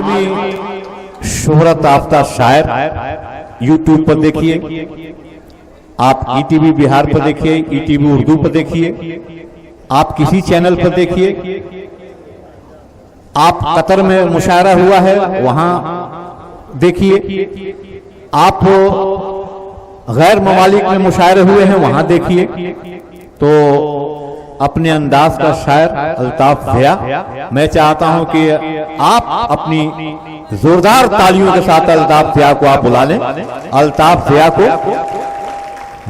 आलमी शोहरत याफ्ता शायर यूट्यूब पर देखिए, आप ईटीवी बिहार पर देखिए, ईटीवी उर्दू पर देखिए, आप किसी चैनल पर देखिए, आप कतर में मुशायरा हुआ है वहां देखिए, आप गैर ममालिक में मुशायरे हुए हैं वहां देखिए। तो अपने अंदाज का शायर अल्ताफ ज़िया, मैं चाहता हूं कि आप अपनी जोरदार तालियों के साथ अल्ताफ ज़िया को आप बुला लें। अल्ताफ ज़िया को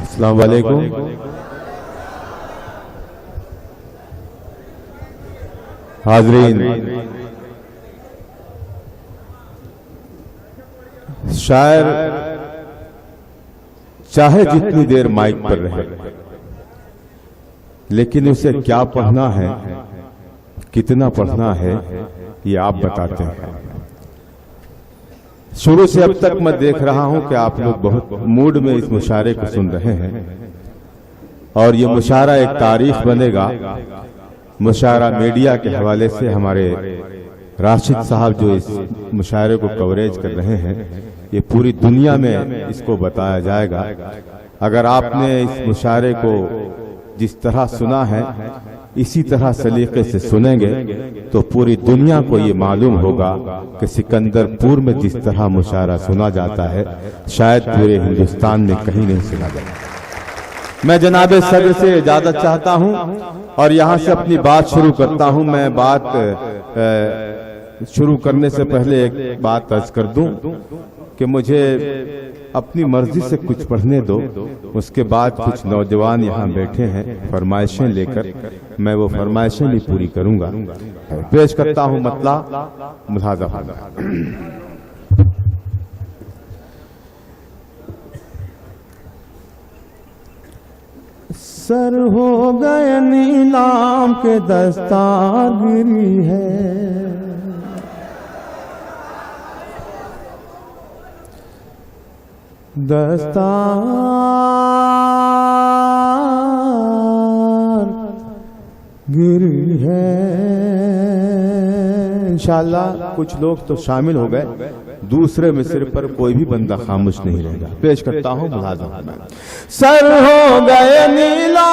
अस्सलाम वालेकुम। हाज़रीन, शायर चाहे जितनी देर माइक पर रहे, लेकिन उसे क्या पढ़ना है, कितना पढ़ना है, ये आप बताते हैं। शुरू से अब तक मैं देख रहा हूं कि आप लोग बहुत मूड में इस मुशायरे को सुन रहे हैं और ये मुशायरा एक तारीख बनेगा। मुशायरा मीडिया के हवाले से हमारे राशिद साहब जो इस मुशायरे को कवरेज कर रहे हैं, ये पूरी दुनिया में इसको बताया जाएगा। अगर आपने इस मुशायरे को जिस तरह सुना है इसी तरह सलीके से सुनेंगे तो पूरी दुनिया को ये मालूम होगा कि सिकंदरपुर में जिस तरह मुशायरा सुना जाता है शायद पूरे हिंदुस्तान में कहीं नहीं सुना जाता। मैं जनाबे सदर से इजाजत चाहता हूं और यहां से अपनी बात शुरू करता हूं। मैं बात शुरू करने से पहले एक बात अर्ज कर दूं कि मुझे अपनी मर्जी से कुछ पढ़ने दो, उसके बाद कुछ नौजवान यहाँ बैठे हैं फरमाइशें लेकर, मैं वो फरमाइशें भी पूरी करूंगा। पेश करता हूं मतला मुलाजा। सर हो गए नीलाम के दस्तार गिरी है, दस्तार गिरी है। इंशाअल्लाह कुछ लोग तो शामिल हो गए, दूसरे मिसरे पर कोई भी बंदा खामोश नहीं रहेगा। पेश करता हूं मुलाजा। सर हो गए नीला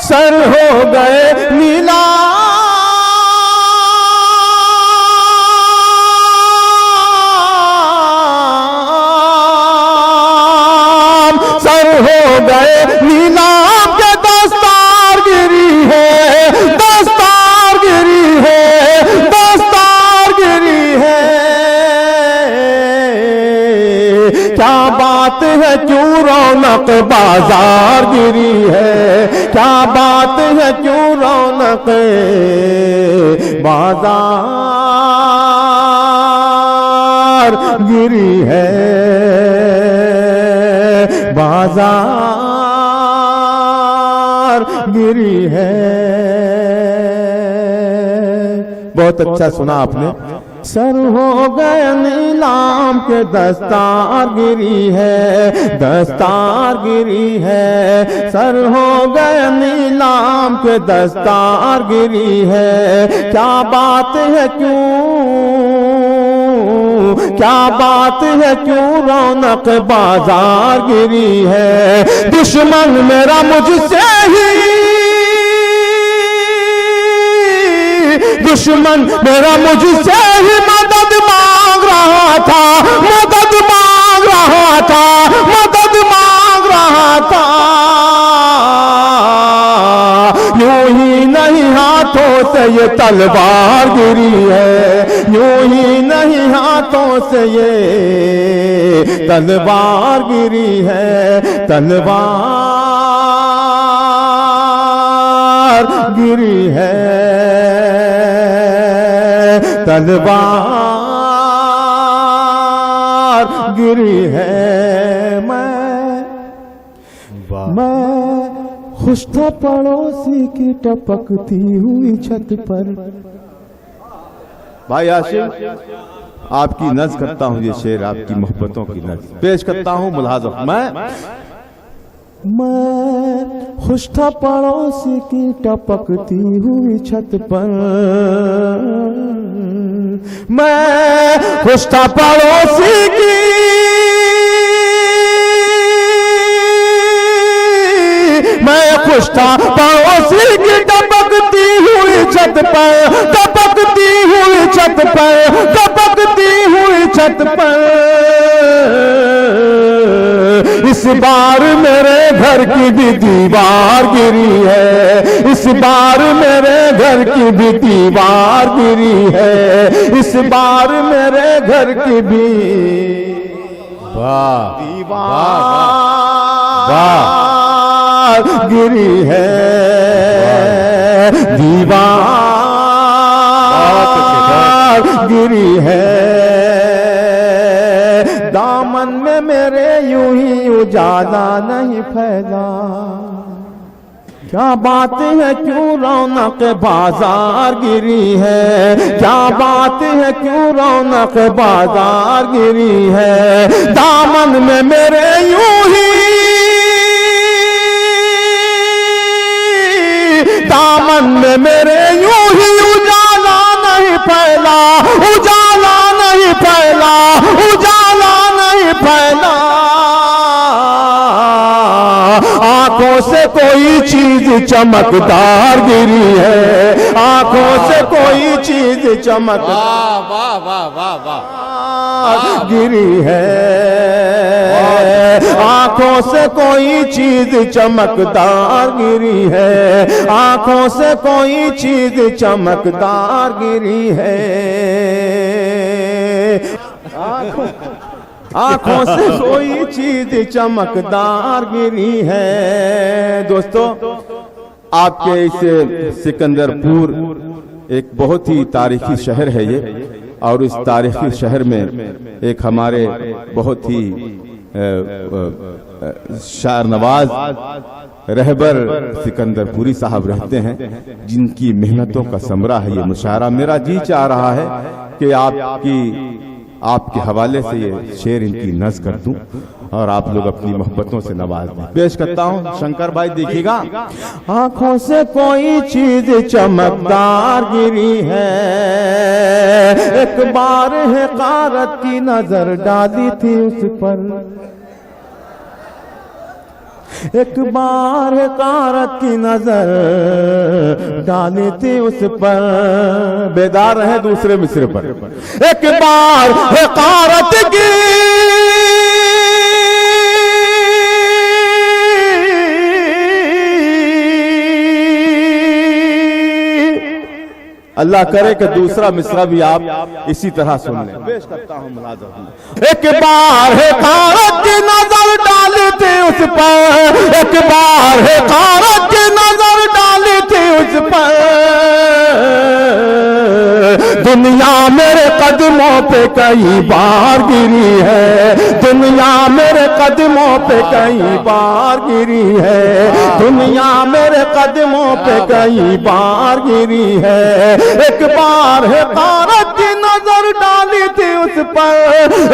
सर हो गए नीला सर हो गए नीलाम के दस्तार गिरी है, दस्तार गिरी है, दस्तार गिरी है। क्या बात है क्यों रौनक बाजार गिरी है, क्या बात है क्यों रौनक बाजार गिरी है, बाजार गिरी है। बहुत अच्छा सुना आपने। सर हो गए नीलाम के दस्तार गिरी है, दस्तार गिरी है। सर हो गए नीलाम के दस्तार गिरी है। क्या बात है क्यों, क्या बात है क्यों रौनक बाजार गिरी है। दुश्मन मेरा मुझसे ही, दुश्मन मेरा मुझसे ही मदद मांग रहा था, मदद मांग रहा था, मदद मांग रहा था। यूं ही नहीं हाथों से ये तलवार गिरी है, यूं ही नहीं हाथों से ये तलवार गिरी है, तलवार गिरी है, तलवार गिरी है। मैं खुश था पड़ोसी की टपकती हुई छत पर। भाई आशिम, आपकी नज़ करता हूँ ये शेर, आपकी मोहब्बतों की नज़ पेश करता हूँ। मुलाज़ा मैं खुश था पड़ोसी की टपकती हुई छत पर, मैं खुश था पड़ोसी की, मैं खुश था पड़ोसी की टपकती हुई छत पर, टपकती हुई छत पर, टपकती हुई छत पर। इस बार मेरे घर की भी दीवार गिरी है, इस बार मेरे घर की भी दीवार गिरी है, इस बार मेरे घर की भी दीवार गिरी है, दीवार गिरी है। दामन में मेरे यूं ही उजाला नहीं फैला, क्या बात है क्यों रौनक बाजार गिरी है, क्या बात है क्यों रौनक बाजार गिरी है। दामन में मेरे यूं ही, दामन में मेरे यूं ही उजाला नहीं फैला, उजाला नहीं फैला, उजाला नहीं फैला। आंखों से कोई चीज चमकदार गिरी है, आंखों से कोई चीज चमकदार वाह वाह वाह वाह गिरी है, आंखों से कोई चीज चमकदार गिरी है, आंखों से कोई चीज चमकदार गिरी है। आंखों से कोई चीज चमकदार गिरी है। दोस्तों, आपके इस सिकंदरपुर एक बहुत ही तारीखी शहर है ये, और इस तारीखी शहर में एक हमारे बहुत ही शायर नवाज रहबर सिकंदरपुरी साहब रहते हैं, जिनकी मेहनतों का समरा है ये मुशायरा। मेरा जी चाह रहा है कि आपके हवाले से ये शेर इनकी नज़ कर दूं और आप लोग अपनी मोहब्बतों से नवाज दें। पेश करता हूं, शंकर भाई देखिएगा। आंखों से कोई चीज चमकदार गिरी है, एक बार हक़ारत की नजर डाली थी उस पर, एक बार हक़ारत की नजर डाली थी उस पर। बेदार रहे दूसरे मिसरे पर। एक बार हक़ारत की अल्लाह करे कि दूसरा मिसरा भी आप इसी तरह सुन लें। पेश करता हूं मुलाज़ा। एक बार हक़ारत की नजर डाली थी उस पर, एक बार हक़ारत की नजर डाली थी उस पर। दुनिया मेरे कदमों पे कई बार गिरी है, दुनिया मेरे कदमों पे कई बार गिरी है, दुनिया मेरे कदमों पे कई बार गिरी है। एक बार हक़ारत की नजर डाली थी उस पर,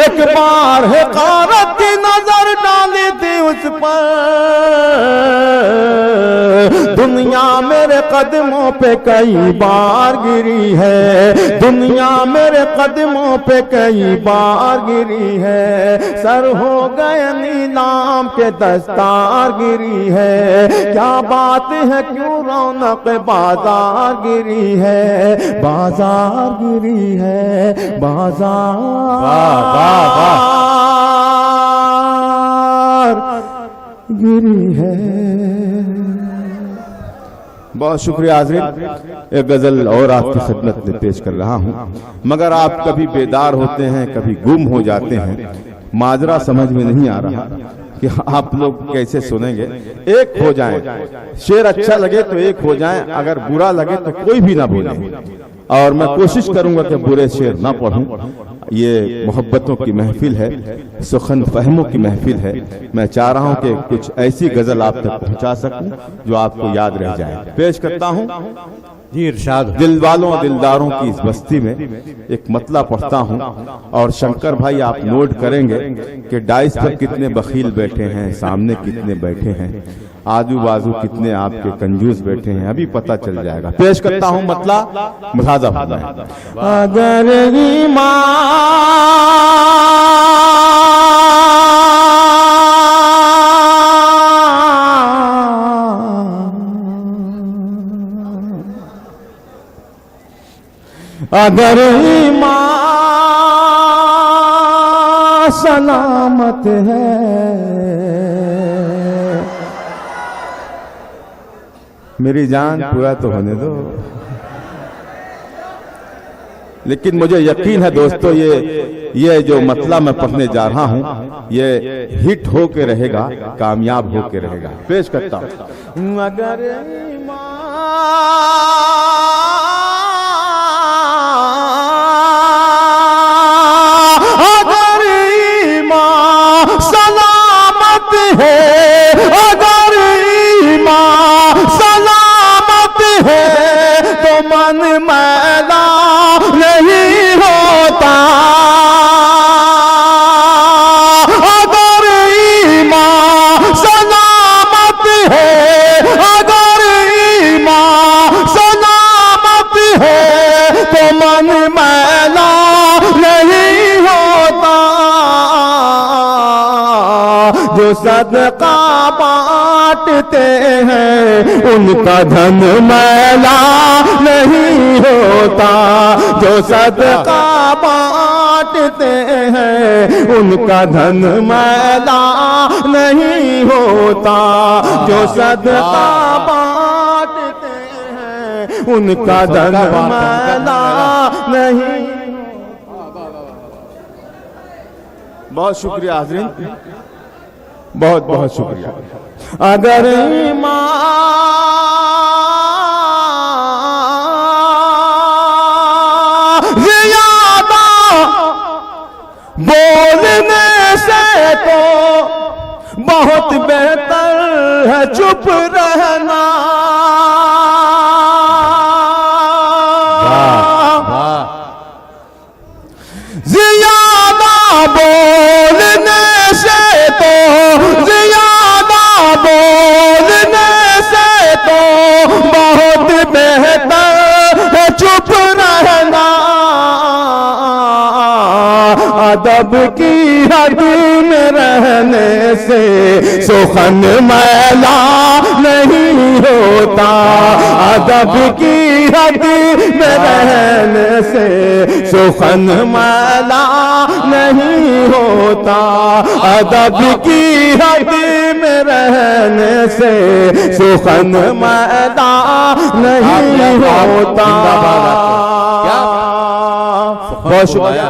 एक बार हक़ारत की नजर डाली थी उस पर। दुनिया मेरे कदमों पे कई बार गिरी है, दुनिया मेरे कदमों पे कई बार गिरी है। सर हो गए नीलाम के दस्तार गिरी है, क्या बात है क्यों रौनक बाजार गिरी है, बाजार गिरी है, बाजार गिरी है। बहुत शुक्रिया हाज़रीन। एक गजल और आपकी खिदमत में पेश कर रहा हूँ। मगर आप कभी बेदार होते हैं, कभी गुम हो जाते हैं, माजरा समझ में नहीं आ रहा कि आप लोग कैसे सुनेंगे। एक हो जाएं, शेर अच्छा लगे तो एक हो जाएं, अगर बुरा लगे तो कोई भी ना बोले। और मैं कोशिश करूंगा कि बुरे शेर ना पढ़ूं। ये मोहब्बतों की महफिल है, सुखन फहमों की महफिल है। मैं चाह रहा हूं कि कुछ ऐसी गजल आप तक पहुंचा सकूं जो आपको याद रह जाए। पेश करता हूं जी इरशाद। दिल वालों दिलदारों की इस बस्ती में एक मतला पढ़ता हूँ, और शंकर भाई आप नोट करेंगे कि डाइस पर कितने बखील बैठे हैं, सामने कितने बैठे हैं, आजू बाजू कितने आपके कंजूस बैठे हैं, अभी पता चल जाएगा। पेश करता हूँ मतला, मुलाजा फरमाएं। अगर अगर ईमान सलामत है, मेरी जान पूरा तो होने दो। लेकिन मुझे यकीन है दोस्तों, ये जो मतला मैं पढ़ने जा रहा हूं, ये हिट होके रहेगा, कामयाब होके रहेगा। पेश करता हूं। अगर ईमान सलामत है, अगर ईमान सलामत है, तो मन मैला नहीं होता। अगर ईमान सलामत है, अगर ईमान सलामत है, तो मन मैला नहीं होता। जो सदका बांटते हैं उनका धन मैला नहीं होता। जो सदका बांटते हैं उनका धन मैला नहीं होता। जो सदका बांटते हैं उनका धन मैला नहीं। बहुत शुक्रिया हाज़रीन, बहुत बहुत शुक्रिया। अगर ईमान ज़्यादा बोलने से तो बहुत बेहतर है चुप रहना। ज़्यादा बोलने से तो, ज़्यादा बोलने से तो बहुत बेहतर है चुप रहना। अदब की हद में रहने से सुखन मैला नहीं होता। अदब की हद में रहने से सुखन मैला नहीं होता। अदब की हद में रहने से सुखन मैला नहीं होता। बहुत शुक्रिया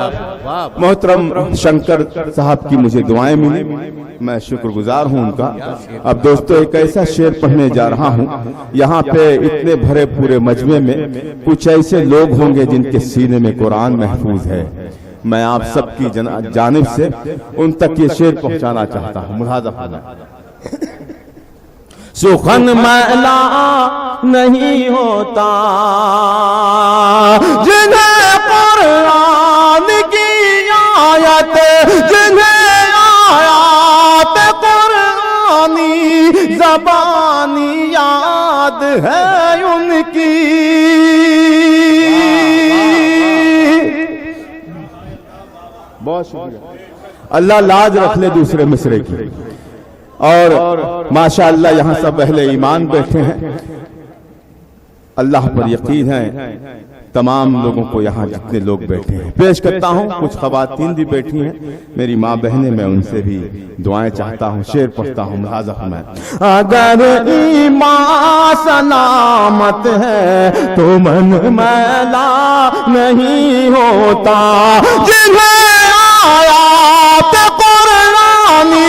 मोहतरम शंकर साहब की मुझे दुआएं मिली, मैं शुक्रगुजार हूं उनका। अब दोस्तों एक ऐसा शेर पढ़ने जा रहा हूं, यहाँ पे इतने भरे पूरे मजमे में कुछ ऐसे लोग होंगे जिनके सीने में कुरान महफूज है। मैं आप सबकी जानिब से उन तक ये शेर पहुंचाना चाहता हूं। मुलाजा फरमाएं। सुखन मैला नहीं होता जिन्हें कुरान की आयत, जिन्हें आयत कुरानी ज़बानी याद है उनकी। बहुत शुक्रिया। अल्लाह लाज रख ले दूसरे मिसरे की। और माशाअल्लाह यहाँ सब अहले ईमान बैठे हैं, अल्लाह पर यकीन है तमाम लोगों को यहाँ जितने लोग बैठे हैं। पेश करता हूँ, कुछ खवातीन भी बैठी हैं, मेरी माँ बहनें, मैं उनसे भी दुआएं चाहता हूँ। शेर पढ़ता हूँ, मुलाजा फरमाएं। अगर ईमान सलामत है तो मन मैला नहीं होता। जिन्हें आयात कुरानी,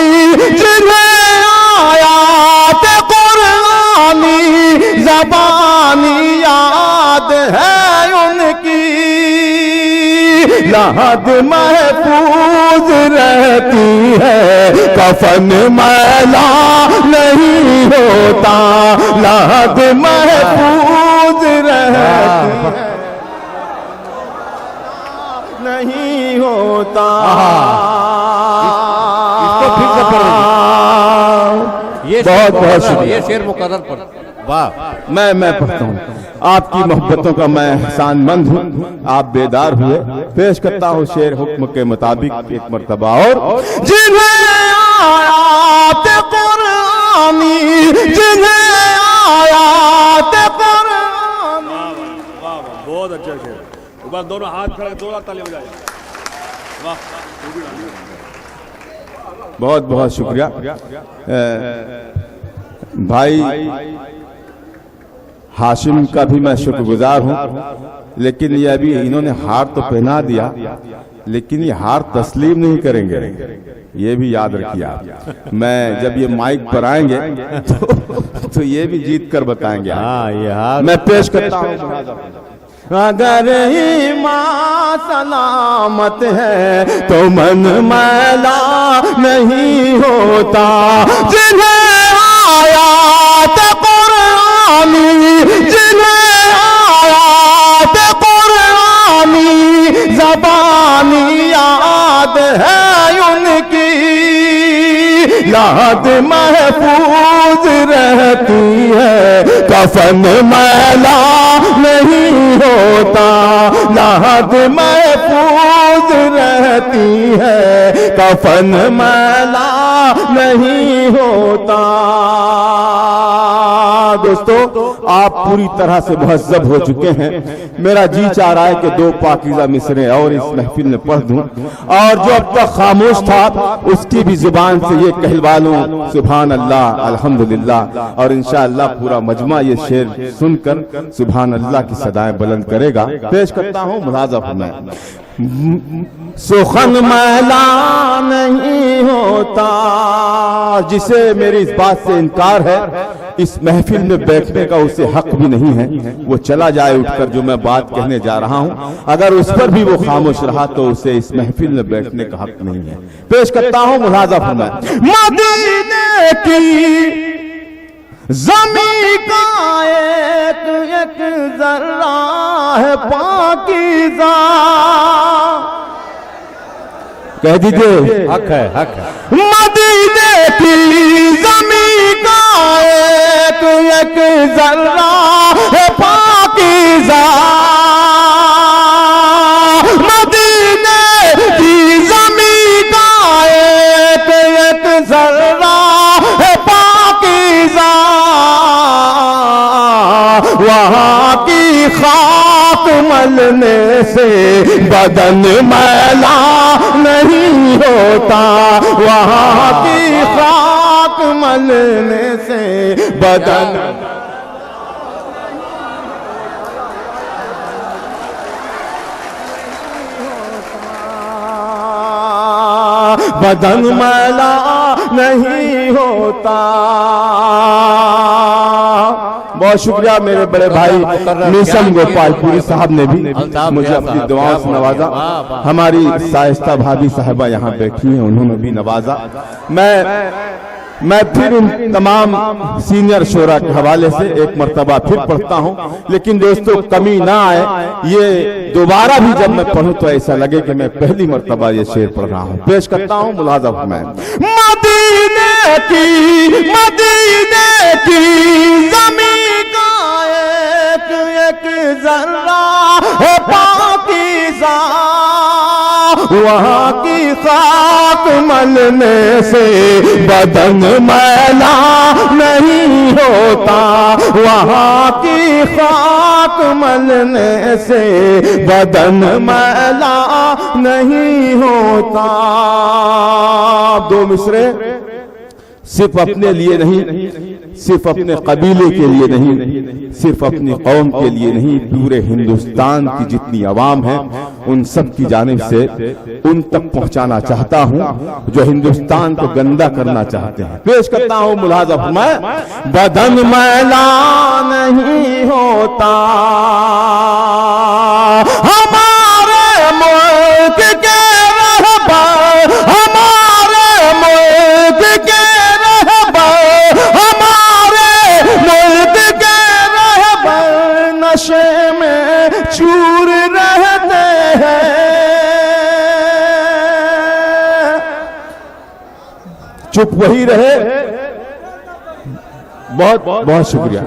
जिन्हें आयात कुरानी ज़बानी याद है उनकी, लहद महफूज रहती है, कफन मैला नहीं होता। लहद महफूज रह रहती है, नहीं होता। इसको फिर से ये बहुत बहुत शुक्रिया। ये शेर मुकर्रर पढ़। वाह। मैं पढ़ता हूँ। आपकी मोहब्बतों का मैं एहसानमंद हूँ, आप बेदार हुए। पेश करता हूँ शेर हुक्म के मुताबिक एक मर्तबा और। जिन्हें आयात कुरानी, जिन्हें आयात कुरानी। बहुत अच्छा शेर। एक बार दोनों हाथ खड़े, दोनों ताली बजाएं। वाह। बहुत बहुत शुक्रिया भाई हाशिम का भी मैं शुक्रगुजार हूँ, लेकिन ये अभी इन्होंने हार तो पहना दिया, लेकिन ये हार तस्लीम नहीं करेंगे, ये भी याद रखिए आप। मैं जब ये माइक पर आएंगे तो ये भी जीत कर बताएंगे। हाँ, ये हार मैं पेश करता हूँ। अगर ईमान सलामत है तो मन मैला नहीं होता। जिन्हें आयात कुरानी, जिन्हें आयात कुरानी ज़बानी याद है उनकी, याद महफूज रहती है, कफन मैला नहीं होता। याद महफूज रहती है, कफन मैला नहीं होता। दोस्तों, आप पूरी तरह से मुहज़्ज़ब हो चुके हैं। मेरा जी चाह रहा है कि दो पाकीज़ा मिसरे और इस महफिल में पढ़ दूं, और जो अब तक खामोश था उसकी भी जुबान से ये कहलवा लूं, सुभान अल्लाह, अल्हम्दुलिल्लाह। और इंशाअल्लाह पूरा मजमा ये शेर सुनकर सुभान अल्लाह की सदाएं बुलंद करेगा। पेश करता हूं मुलाज़ा फरमाएं। सुखन मैला नहीं होता। जिसे मेरी इस बात से इनकार है, इस महफिल में बैठने का उसे हक भी नहीं है, वो चला जाए उठकर जो मैं बात कहने जा रहा हूं। अगर उस पर भी वो खामोश रहा तो उसे इस महफिल में बैठने का हक नहीं है। पेश करता हूं मुलाज़ा फरमाएं। मदीने की ज़मीं का एक एक ज़र्रा है पाकीज़ा। कह दीजिए, हक है, हक है। मदीने की ज़मीं का एक एक ज़र्रा है पाकीज़ा। मदीने की ज़मीं का एक एक ज़र्रा है पाकीज़ा। वहाँ की खाक मलने से बदन मैला नहीं होता। वहाँ की खाक मलने से बदन बदन मैला नहीं होता। बहुत शुक्रिया मेरे बड़े भाई निशम गोपालपुरी साहब ने भी मुझे अपनी दुआओं से नवाजा। हमारी साइस्ता भाभी साहिबा यहाँ बैठी हैं, उन्होंने भी नवाजा। मैं फिर उन तमाम सीनियर शोरा के हवाले से एक मर्तबा फिर पढ़ता हूँ, लेकिन दोस्तों कमी ना आए, ये दोबारा भी जब मैं पढ़ूं तो ऐसा लगे कि मैं पहली मर्तबा ये शेर पढ़ रहा हूँ। पेश करता हूँ मुलाज़ा फरमाएं। मदीने की ज़मीं का एक एक ज़र्रा है पाकीज़ा। वहाँ की खाक मलने से बदन मैला नहीं होता। वहाँ की खाक मलने से बदन मैला नहीं होता। दो मिसरे सिर्फ अपने लिए नहीं, सिर्फ अपने कबीले के लिए नहीं, सिर्फ अपनी कौम के लिए नहीं, पूरे हिंदुस्तान की जितनी आवाम है उन सब की जानिब से उन तक पहुंचाना चाहता हूं जो हिंदुस्तान को गंदा करना चाहते हैं। पेश करता हूं मुलाज़ा फरमाएं। बदन मैला नहीं होता। हमारे मुल्क के रहबर, हमारे मुल्क के रहबर, हमारे मुल्क के रहबर नशे चुप वही रहे। बहुत बहुत शुक्रिया।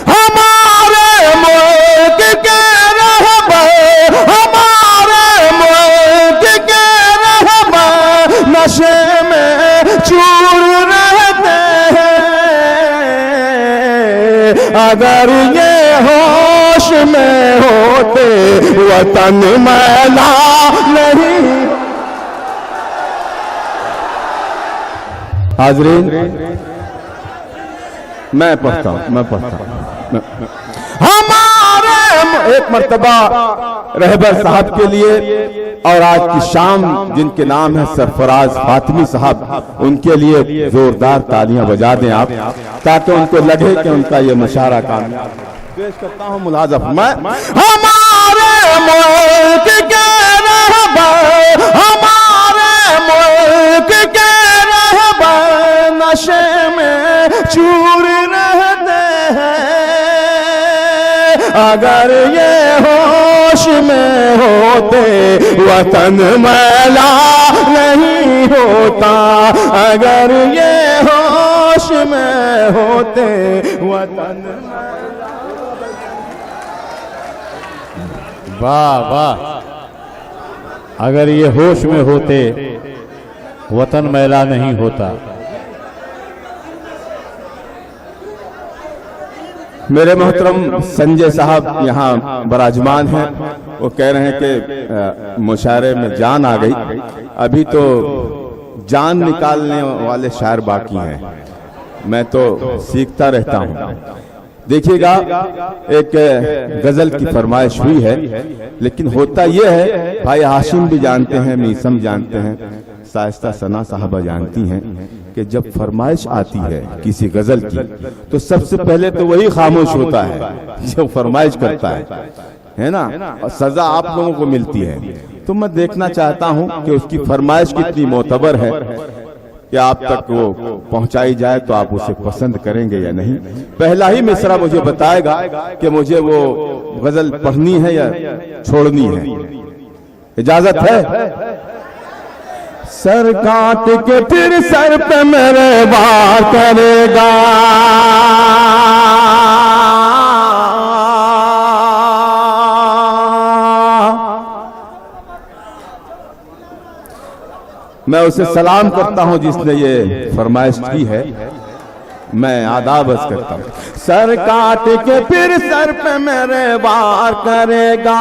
हमारे मुल्क के रहबर, हमारे मुल्क के रहबर नशे में चूर रहते हैं। अगर ये होश में होते वतन मैला नहीं। हाजरीन, मैं पढ़ता हूं। हमारे एक मर्तबा रहबर साहब के लिए और आज की शाम जिनके नाम है सरफराज फातिमी साहब, उनके लिए जोरदार तालियां बजा दें आप, ताकि उनको लगे कि उनका ये मुशारा कामयाब। पेश करता हूं मुलाज़ा मैं। हमारे मुल्क के रहबर, हमारे मुल्क के रहबर नशे में चूर रहते हैं। अगर ये होश में होते वतन मैला नहीं होता। अगर ये होश में होते वतन मैला। वाह वाह, अगर ये होश में होते वतन मैला नहीं होता। मेरे मोहतरम संजय साहब यहाँ बराजमान हैं। वो कह रहे हैं कि मुशायरे में जान आ गई, अभी तो जान निकालने वाले शायर बाकी हैं। मैं तो सीखता रहता हूँ। देखिएगा, एक गजल की फरमाइश हुई है, लेकिन होता यह है, भाई हाशिम भी जानते हैं, मीसम जानते हैं, शाइस्ता सना साहबा जानती हैं कि जब फरमाइश आती है किसी गजल की तो सबसे पहले तो वही खामोश होता है जो फरमाइश करता है ना, और सजा आप लोगों को मिलती है। तो मैं देखना चाहता हूं कि उसकी फरमाइश कितनी मोतबर है, कि आप तक वो पहुंचाई जाए तो आप उसे पसंद करेंगे या नहीं। पहला ही मिसरा मुझे बताएगा कि मुझे वो गजल पढ़नी है या छोड़नी है। इजाजत है? सर काट के फिर सर पे मेरे वार करेगा, मैं उसे सलाम करता हूं जिसने ये फरमाइश की है। मैं आदाब अर्ज करता हूं। सर काट के फिर सर पे मेरे वार करेगा,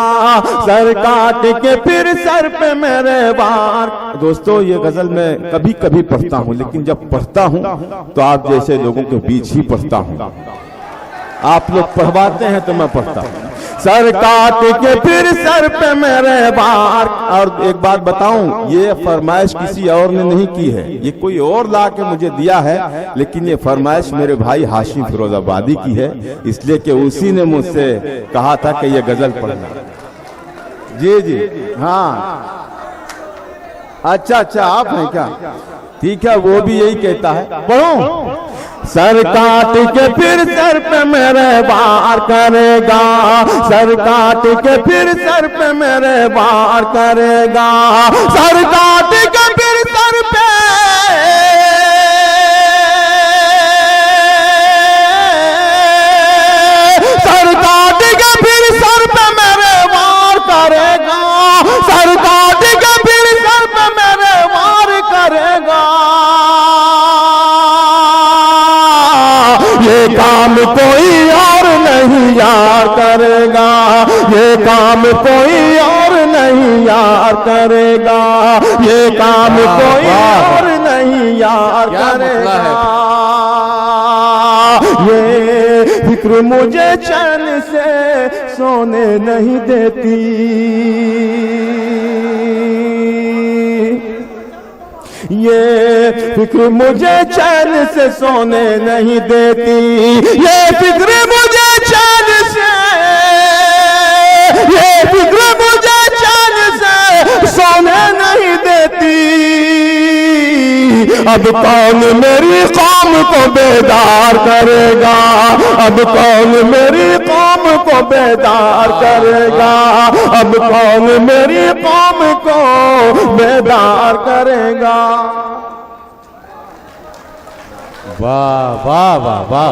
सर काट के फिर सर पे मेरे वार। दोस्तों, ये गजल मैं कभी कभी पढ़ता हूं, लेकिन जब पढ़ता हूं तो आप जैसे लोगों के बीच ही पढ़ता हूं। आप लोग पढ़वाते हैं तो मैं पढ़ता हूं। सर काट के फिर सर पे मेरे बार। और एक बात बताऊं, ये फरमाइश किसी और ने नहीं की है, ये कोई और ला के मुझे दिया है, लेकिन ये फरमाइश मेरे भाई हाशिम फिरोजाबादी की है, इसलिए कि उसी ने मुझसे कहा था कि ये गजल पढ़ना। जी जी हाँ, अच्छा आप हैं क्या? ठीक है, वो भी यही कहता है। पढ़ो। सर काट के फिर सर पे मेरे वार करेगा, सर काट के फिर सर पे मेरे वार करेगा, सर काट के फिर सर पे सर काट के फिर सर पे मेरे वार करेगा, सर काट के फिर सर पे मेरे वार करेगा। ये काम कोई और नहीं यार करेगा, ये काम कोई और नहीं यार करेगा, ये काम कोई और नहीं यार करेगा। ये फिक्र मुझे चैन से सोने नहीं देती, ये फिक्र मुझे चैन से सोने नहीं देती, ये फिक्र मुझे चैन से, ये फिक्र मुझे चैन से सोने नहीं देती। अब कौन मेरी कौम को बेदार करेगा, अब कौन मेरी कौम को बेदार करेगा, अब कौन मेरी कौम को बेदार करेगा। वाह वाह वाह वाह,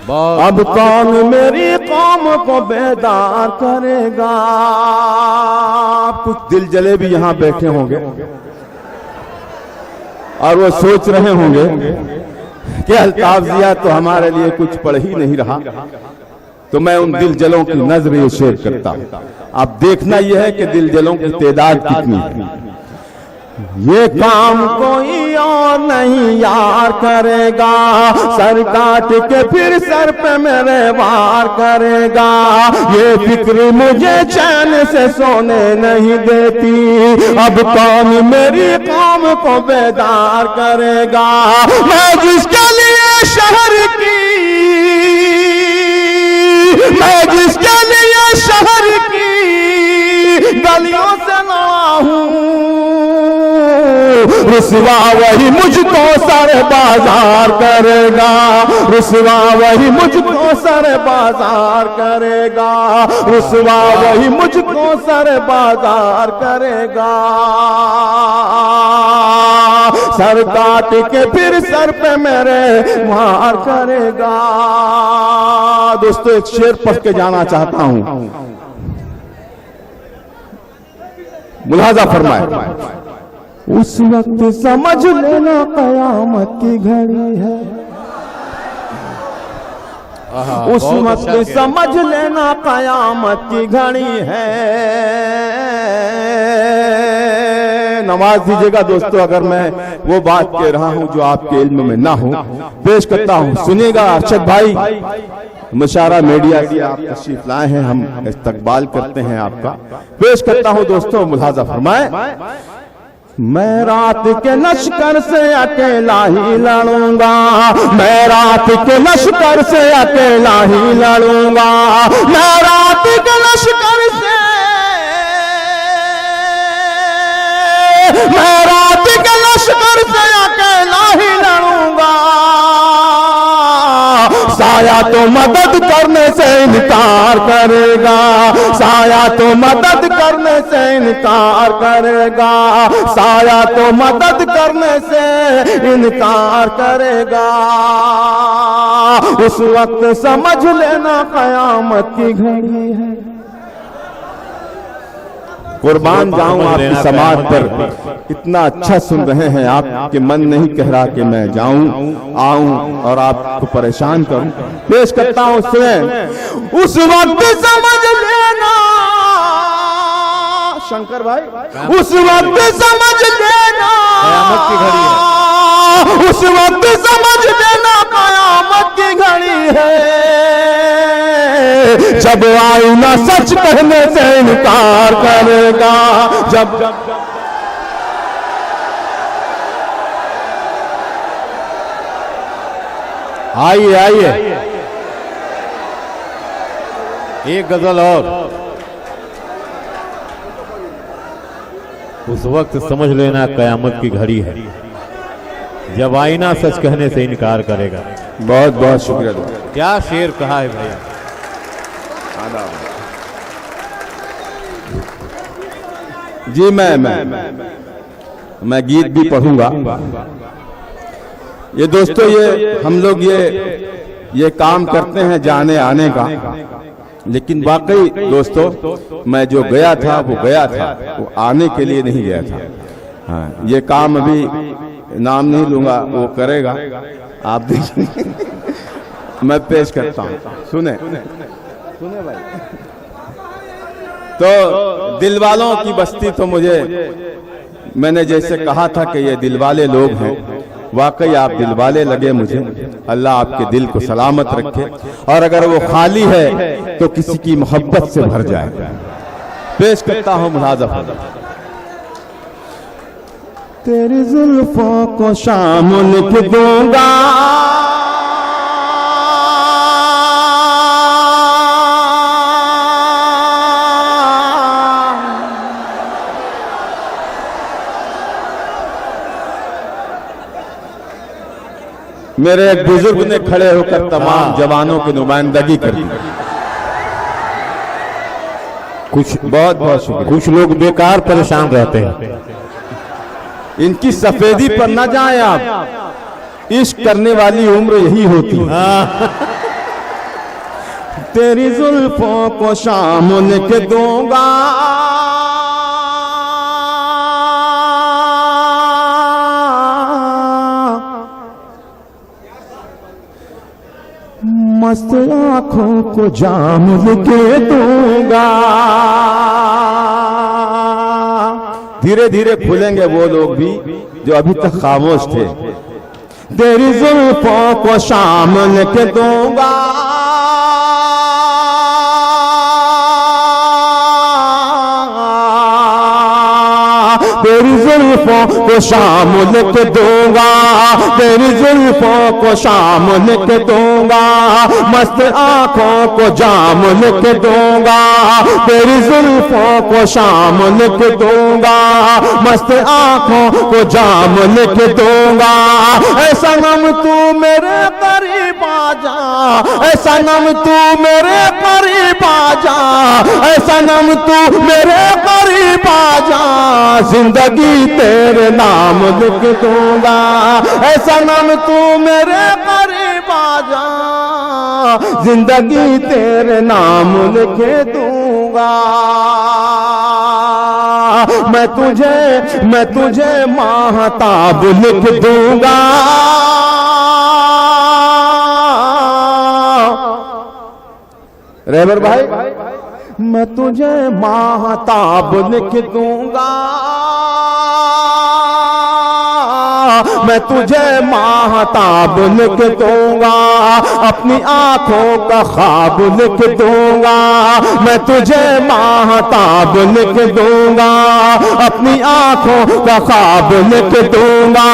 बहुत अब कौन मेरी कौम को बेदार करेगा। कुछ दिल जले भी यहाँ बैठे होंगे और वो सोच रहे होंगे कि अल्ताफ जिया तो हमारे लिए कुछ पढ़ ही नहीं रहा। तो मैं उन दिल जलों की नजर ये शेयर करता हूँ। अब देखना यह है कि दिल जलों की तादाद कितनी है। ये काम कोई और नहीं यार करेगा, सर काट के फिर सर पे मेरे वार करेगा। ये फिक्र मुझे चैन से सोने नहीं देती, अब कौन मेरी कौम को बेदार करेगा। मैं जिसके लिए शहर की, मैं जिसके लिए शहर की गलियों से लड़ा हूँ, रुसवा वही मुझको सर बाजार करेगा, रुसवा वही मुझको सर बाजार करेगा, रुसवा वही मुझको सर बाजार करेगा। सर काट के फिर सर पे मेरे मार करेगा। दोस्तों एक शेर पढ़ के जाना चाहता हूं, मुलाजा फरमाए। उस वक्त समझ लेना कयामत की घड़ी है, उस वक्त समझ लेना कयामत की घड़ी है। नवाज दीजिएगा दोस्तों अगर मैं वो बात कह रहा हूं जो आपके इल्म में ना हो। पेश करता हूं, सुनिएगा। अरशद भाई मुशारा मीडिया से आप तशरीफ लाए हैं, हम इस्तकबाल करते हैं आपका। पेश करता हूं दोस्तों, मुलाजा फरमाए। मैं रात के लश्कर से अकेला ही लड़ूंगा, मैं रात के लश्कर से अकेला ही लड़ूंगा, मैं रात के लश्कर से, मैं रात के लश्कर से अकेला ही लड़ूंगा। साया तो मदद करने से इनकार करेगा, साया तो मदद करने से इनकार करेगा, साया तो मदद करने से इनकार करेगा। उस वक्त समझ लेना कयामत की घड़ी है। कुर्बान जाऊं आपकी समाज पर, इतना अच्छा सुन रहे हैं आप कि मन नहीं कह रहा कि मैं जाऊं आऊं और आपको परेशान करूं। पेश करता हूं, सुने। उस वक्त समझ लेना शंकर भाई, उस वक्त समझ लेना कयामत की घड़ी है, उस वक्त समझ लेना कयामत की घड़ी है। जब आईना सच कहने से इनकार करेगा, जब आइए आइए एक गजल और। उस वक्त समझ लेना कयामत की घड़ी है, जब आईना सच कहने से इनकार करेगा। बहुत बहुत शुक्रिया दोस्त। क्या शेर कहा है भैया। जी मैं गीत भी पढ़ूंगा। ये दोस्तों ये हम लोग ये काम करते हैं जाने आने का, लेकिन वाकई दोस्तों मैं जो गया था वो गया था, वो आने के लिए नहीं गया था। हाँ, ये काम अभी नाम नहीं लूंगा, वो करेगा आप देखिए। मैं पेश करता हूँ, सुने भाई। तो दिल वालों की बस्ती, तो मुझे मैंने जैसे कहा था कि ये दिल वाले लोग हैं, वाकई आप दिल वाले लगे मुझे। अल्लाह आपके दिल को सलामत रखे, और अगर वो खाली है तो किसी की मोहब्बत से भर जाए। पेश करता हूँ मुलाजा। तेरी जुल्फों को शाम लिख दूंगा, मेरे एक बुजुर्ग ने खड़े होकर तमाम जवानों की नुमाइंदगी करी। कुछ बहुत बहुत शुक्रिया। कुछ लोग बेकार परेशान रहते हैं। इनकी सफेदी पर न जाए आप, इश्क करने वाली उम्र यही होती है। तेरी जुल्फों को शाम लिख दूंगा, मस्त आंखों को जाम लिख दूंगा। धीरे धीरे खुलेंगे वो लोग भी जो अभी तक खामोश थे। तेरी जुल्फों को शाम लिख दूंगा, तेरी जुल्फों को शाम लिख दूंगा, तेरी जुल्फों को शाम लिख दूंगा, मस्त आंखों को जाम लिख दूंगा, तेरी जुल्फों को शाम लिख दूंगा, मस्त आंखों को जाम लिख दूंगा। ऐ सनम तू मेरे करीब आ जा, ऐ सनम तू मेरे करीब आ जा, ऐ सनम तू मेरे करीब आ जा, जिंदगी तेरे नाम लिख दूंगा। ऐ सनम तू मेरे करीब आ जा, जिंदगी तेरे नाम लिख दूंगा। मैं तुझे माहताब लिख दूंगा, रहबर भाई, मैं तुझे माहताब लिख दूंगा, मैं तुझे माहताब लिख दूंगा, अपनी आंखों का ख्वाब लिख दूंगा, मैं तुझे माहताब लिख दूंगा, अपनी आंखों का ख्वाब लिख दूंगा।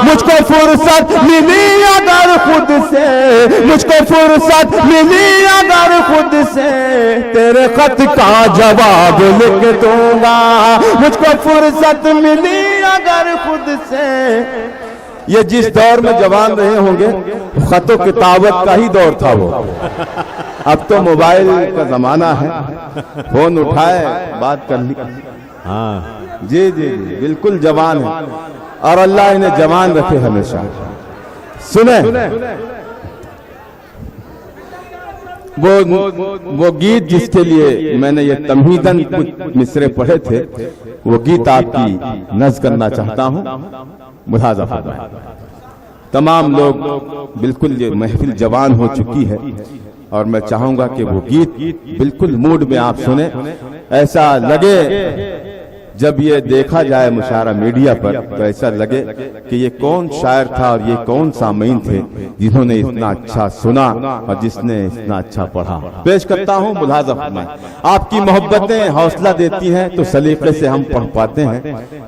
मुझको फुर्सत मिली अगर खुद से, मुझको फुर्सत मिली अगर खुद से, तेरे खत का जवाब लिख दूंगा। मुझको फुर्सत मिली अगर खुद से। ये जिस दौर में जवान रहे होंगे खतो किताबत का ही दौर था वो। अब तो मोबाइल का जमाना है, फोन उठाए बात कर ली। हाँ जी जी जी बिल्कुल जवान है और अल्लाह इन्हें जवान रखे हमेशा। सुने वो गीत जिसके लिए मैंने ये तमहीदन कुछ मिसरे पढ़े थे, वो गीत आपकी नज़्म करना चाहता हूँ। मुलाज़ा फरमाएं। तमाम लोग बिल्कुल ये महफिल जवान हो चुकी है और मैं चाहूंगा कि वो गीत बिल्कुल मूड में आप सुने। ऐसा लगे जब ये देखा जाए मुशायरा मीडिया पर तो ऐसा लगे कि ये कौन शायर था और ये कौन सामीन थे जिन्होंने इतना अच्छा सुना और जिसने इतना अच्छा पढ़ा। पेश करता हूँ मुलाज़ा फरमाएं। आपकी मोहब्बतें हौसला देती हैं तो सलीके से हम पढ़ पाते हैं।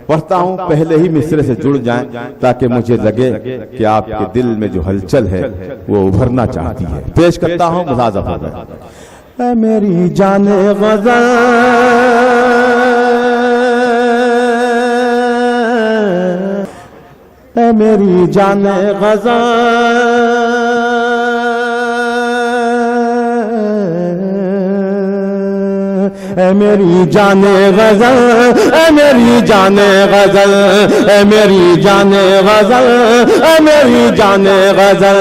पढ़ता हूँ, पहले ही मिसरे से जुड़ जाएं ताकि मुझे लगे कि आपके दिल में जो हलचल है वो उभरना चाहती है। पेश करता हूँ मुलाज़ा फरमाएं। मेरी जाने गज़ल, मेरी जाने गज़ल, मेरी जाने गज़ल, मेरी जाने गज़ल, मेरी जाने गज़ल, मेरी जाने गज़ल,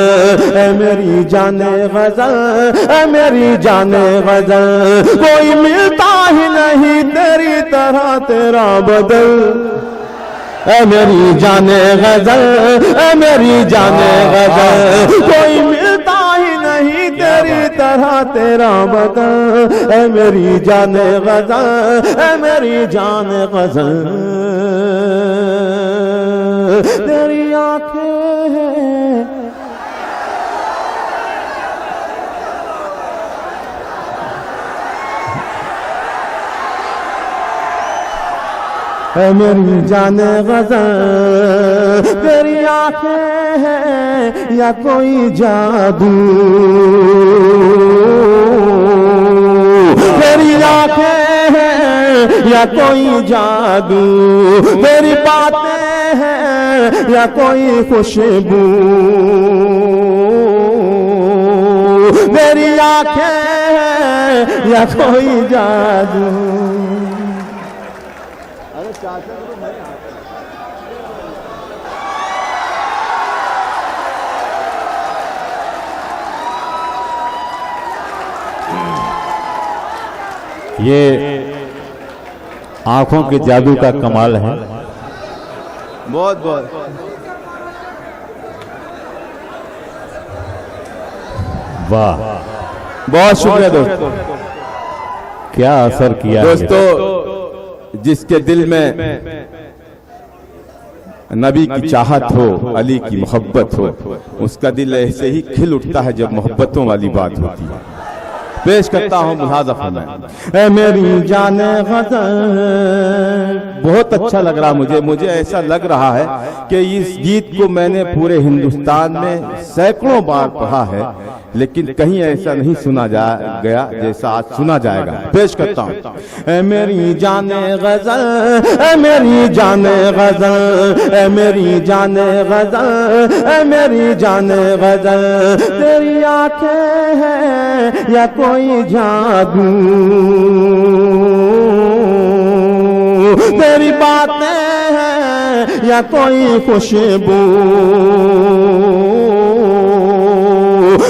मेरी जाने गज़ल, मेरी जाने गज़ल। कोई मिलता ही नहीं तेरी तरह तेरा बदल। मेरी जाने गज़ल, मेरी जाने गज़ल। कोई मिलता ही नहीं तेरी तरह तेरा बदल। मेरी जाने गज़ल, मेरी जाने गज़ल। तेरी आंखें हैं मेरी जाने गज़ल। तेरी आंखें हैं या कोई जादू, तेरी आंखें हैं या कोई जादू, तेरी बातें हैं या कोई खुशबू, तेरी आंखें हैं या कोई जादू। ये आंखों के जादू का कमाल है। बहुत बहुत वाह, बहुत शुक्रिया दोस्तों। क्या असर किया है। दोस्तों, जिसके दिल में नबी की चाहत हो, अली की मोहब्बत हो, उसका दिल ऐसे ही खिल उठता है जब मोहब्बतों वाली बात होती है। पेश करता हूँ मुलाज़ा फरमाएं। मेरी जाने गज़ल, बहुत अच्छा लग रहा मुझे ऐसा लग रहा है कि इस गीत को मैंने पूरे हिंदुस्तान में सैकड़ों बार पढ़ा है, लेकिन कहीं ऐसा नहीं सुना गया जैसा आज सुना जाएगा। पेश करता हूँ। मेरी जाने गज़ल, मेरी जाने गज़ल, मेरी जाने गज़ल, मेरी जाने गज़ल, तेरी आंखें हैं या कोई जादू, तेरी बातें हैं या कोई खुशबू,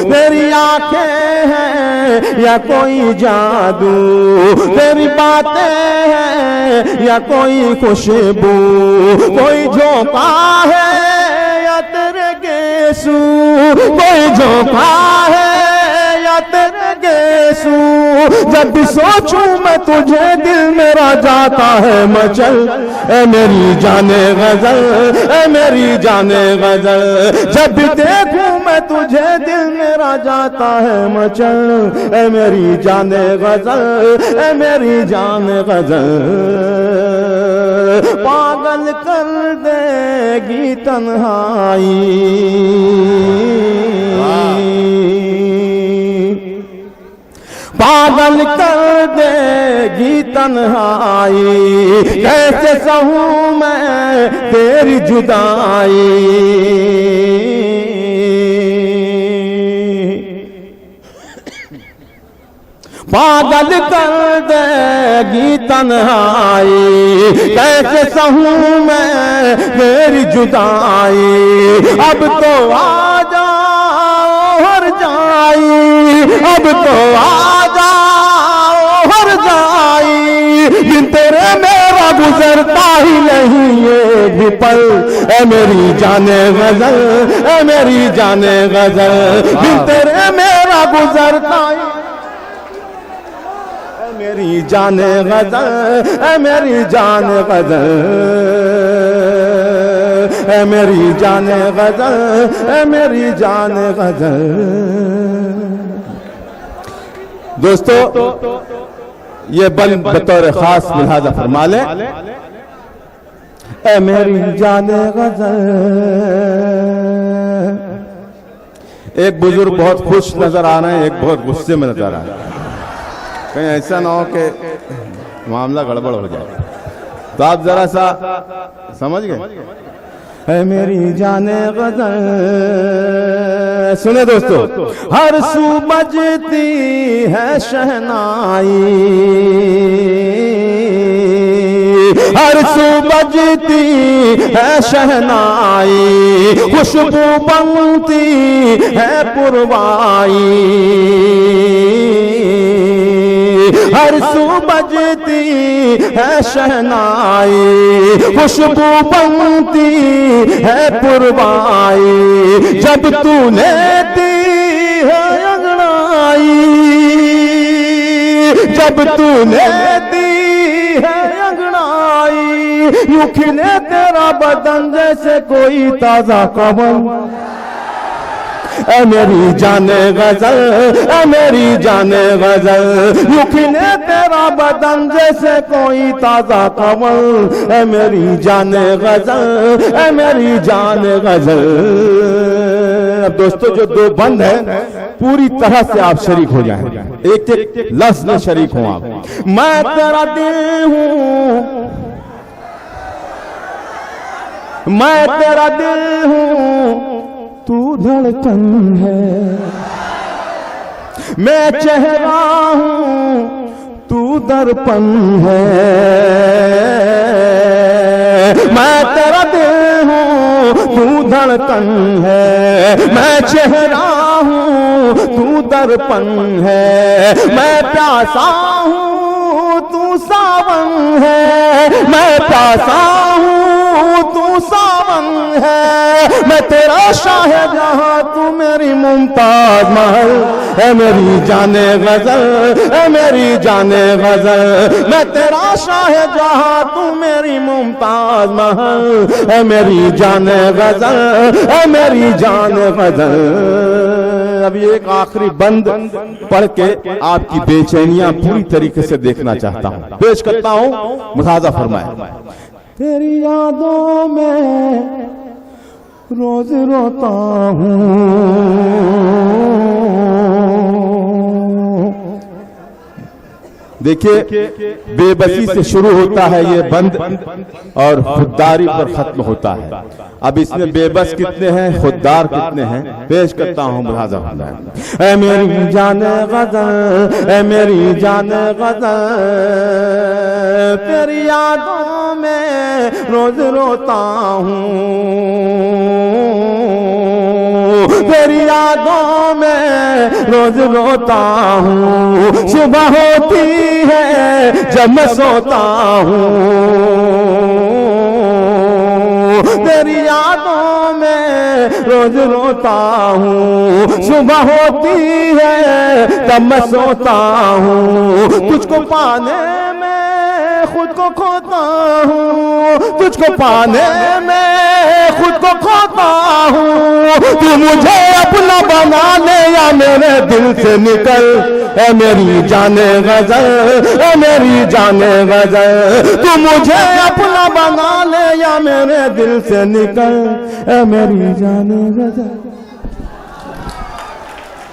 तेरी आंखें हैं या कोई जादू, तेरी बातें हैं या कोई खुशबू, कोई झोंका है या तेरे गेसू, कोई झोंका है या तेरे गेसू, जब भी सोचूं मैं तुझे दिल मेरा जाता है मचल। ए मेरी जाने गज़ल, ए मेरी जाने गज़ल, जब भी देखूं मैं तुझे दिल मेरा जाता है मचल। ए मेरी जाने गज़ल, ए मेरी जाने गज़ल, पागल कर देगी तन्हाई, पागल कर देगी तन्हाई, कैसे सहूं मैं तेरी जुदाई, पागल कर देगी तन्हाई, कैसे सहूं मैं तेरी जुदाई, अब तो आ जाओ हर जाई, अब तो आ जाओ हर जाई, दिन तेरे मेरा गुजरता ही नहीं एक भी पल। ए मेरी जाने गज़ल, ए मेरी जाने गज़ल, दिन तेरे मेरा गुजरता ही, मेरी जाने गज़ल, ए मेरी जाने गज़ल, ए मेरी जाने गज़ल, ए मेरी जाने गज़ल। दोस्तों, ये बतौर खास मुलाज़ा फरमा लें। ए मेरी जाने गज़ल। एक बुजुर्ग बहुत खुश नजर आ रहे हैं, एक बहुत गुस्से में नजर आ रहे हैं। कहीं ऐसा ना हो कि मामला गड़बड़ हो जाए, तो आप जरा सा समझ गए। है मेरी जाने गज़ल, सुने दोस्तों, हर सू बजती है शहनाई, हर सू बजती है शहनाई, खुशबू बनती है पुरवाई, हर सू बजती है शहनाई, खुशबू बनती है पुरवाई, जब तूने दी है अंगड़ाई, जब तूने दी है अंगड़ाई, यूं खिले तेरा बदन जैसे कोई ताजा कमल। ए मेरी जाने गज़ल, ए मेरी जाने गज़ल, यूं खिले तेरा बदन जैसे कोई ताजा कमल। ए मेरी जाने गज़ल, ए मेरी जाने गज़ल। अब दोस्तों, जो दो बंद है पूरी तरह से आप शरीक हो जाएं, एक एक लफ्ज़ में शरीक हो आप। मैं तेरा दिल हूँ, मैं तेरा दिल हूँ, तू धड़कन है, मैं चेहरा हूँ, तू दर्पण है, मैं तेरा दिल हूँ, तू धड़कन है, मैं चेहरा हूँ, तू दर्पण है, मैं प्यासा हूँ, तू सावन है, मैं प्यासा हूँ तू सावन है, मैं तेरा शाहजहां तू मेरी मुमताज महल, है मेरी जाने गजल, है मेरी जाने गजल, मैं तेरा शाहजहां तू मेरी मुमताज महल, है मेरी जाने गजल, है मेरी जाने गजल। अभी एक आखिरी बंद पढ़ के आपकी बेचैनियां पूरी तरीके से देखना चाहता हूं, पेश करता हूं, मुलाजा फरमाए। तेरी यादों में रोज रोता हूँ, देखिए बेबसी से शुरू होता है ये बंद और खुददारी पर खत्म होता है। अब इसमें बेबस कितने हैं, खुददार कितने हैं, पेश करता हूँ मुलाजा। ऐ मेरी जाने गजल, ऐ मेरी जाने गजल, तेरी यादों में रोज रोता हूँ, तेरी यादों में रोज रोता हूँ, सुबह होती है जब मैं सोता हूँ, तेरी यादों में रोज रोता हूँ, सुबह होती है तब मैं सोता हूँ, तुझको पाने में खुद को खोता हूँ, तुझको पाने में खुद को खोता हूँ, तू मुझे अपना बना ले या मेरे दिल से निकल, है मेरी जाने गजल, है मेरी जाने गजल, तू मुझे अपना बना ले या मेरे दिल से निकल, है मेरी जाने गजल।